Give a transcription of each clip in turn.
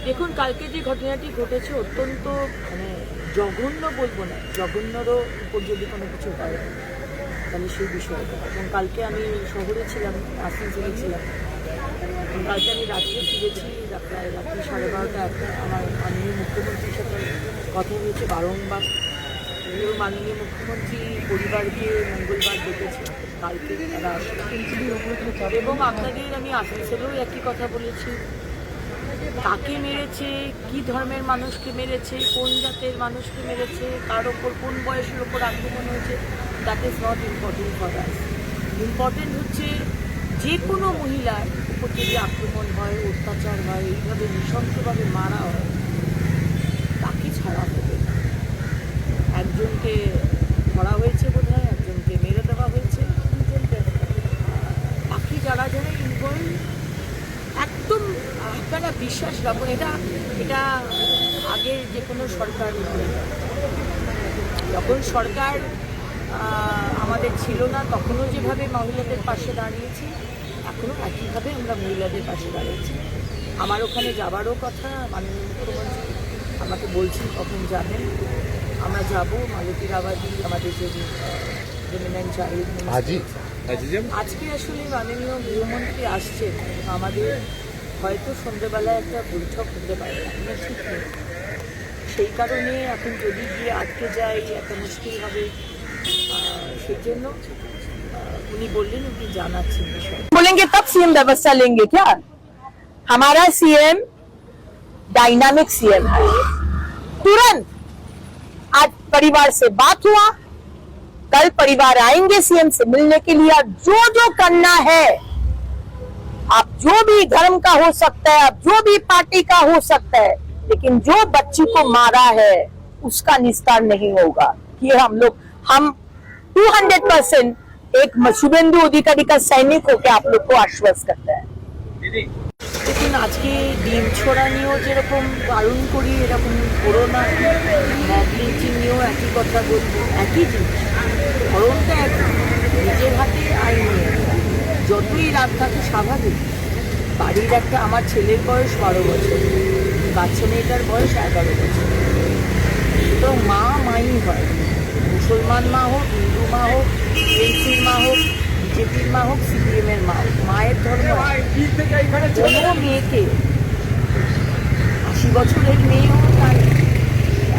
দেখুন, কালকে যে ঘটনাটি ঘটেছে অত্যন্ত জঘন্য বলবো না, জঘন্যরও উপর যদি কোনো কিছু হয় তাহলে সেই বিষয়টা। এবং কালকে আমি শহরে ছিলাম, আসানসোলে ছিলাম। কালকে আমি রাত্রে ফিরেছি, প্রায় রাত্রি 12:30-1টা। আমার মাননীয় মুখ্যমন্ত্রীর সাথে কথা হয়েছে বারংবার। মাননীয় মুখ্যমন্ত্রী পরিবারকে মঙ্গলবার ডেকেছে, কালকে তারা আসবে। এবং আপনাদের আমি আসানসোলেও একই কথা বলেছি, কাকে মেরেছে, কি ধর্মের মানুষকে মেরেছে, কোন জাতের মানুষকে মেরেছে, কার ওপর কোন বয়সের ওপর আক্রমণ হয়েছে, that is not important for us. Important হচ্ছে যে কোনো মহিলার উপর যদি আক্রমণ হয়, অত্যাচার হয়, এইভাবে নৃশংসভাবে মারা হয়, তাকে ছাড়া হবে না। একজনকে ধরা হয়েছে বোধ হয়, একজনকে মেরে দেওয়া হয়েছে, বাকি যারা যারা ইনভলভ একদম আপনারা বিশ্বাস রাখুন। এটা আগের যে কোনো সরকার, যখন সরকার আমাদের ছিল না তখনও যেভাবে মহিলাদের পাশে দাঁড়িয়েছি, এখনও একইভাবে আমরা মহিলাদের পাশে দাঁড়িয়েছি। আমার ওখানে যাবারও কথা, মাননীয় মুখ্যমন্ত্রী আমাকে বলছেন কখন যাবেন। আমরা যাব। মালতী রাবাদি আমাদের যে ডমিনেন্ট চাইল্ড আজকে আসলে মাননীয় গৃহমন্ত্রী আসছেন, আমাদের হয়তো সন্ধ্যেবেলায় একটা বৈঠক হতে পারে, আপনার ঠিক নেই। সেই কারণে এখন যদি গিয়ে আটকে যাই একটা মুশকিল হবে। সেই জন্য উনি বললেন উনি জানাচ্ছেন বিষয়। बोलेंगे तब सीएम व्यवस्था लेंगे क्या? हमारा सीएम डायनामिक सीएम है। तुरंत आज परिवार से बात हुआ, कल परिवार आएंगे सीएम से मिलने के लिए। जो जो करना है, आप जो भी धर्म का हो सकता है, आप जो भी पार्टी का हो सकता है, लेकिन जो बच्ची को मारा है उसका निस्तार नहीं होगा। ये हम 200% एक शुभेंदु अधिकारी का सैनिक होकर आप लोग को आश्वस्त करता है। দেখুন, আজকে ডিম ছোড়া নিয়েও যেরকম বারণ করি, এরকম করোনা মব লিঞ্চিং নিয়েও একই কথা বলবো, একই জিনিস, ধরনটা একই। নিজের হাতে আইন নিয়ে যতই রাত থাকে স্বাভাবিক। বাড়ির একটা, আমার ছেলের বয়স 12 বছর, বাচ্চা মেয়েটার বয়স 11 বছর। তো মা মাই হয়, মুসলমান মা হোক, হিন্দু মা হোক, এনসির মা হোক, বিজেপির মা হোক, সিপিএমের মা হোক, মায়ের ধর্ম। কোনো মেয়েকে 80 বছরের মেয়েও তার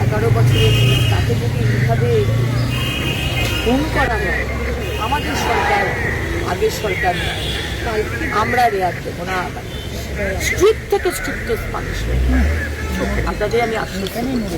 11 বছরের মেয়ে, তাকে যদি এইভাবে খুন করা হয়, আমাদের সরকার, আগের সরকার নয়, আমরা রেয়ার দেবো না। স্ট্রিক্ট থেকে স্ট্রিক্টেস্ট পানিশমেন্ট আপনাদের আমি আশ্বস্ত করছি।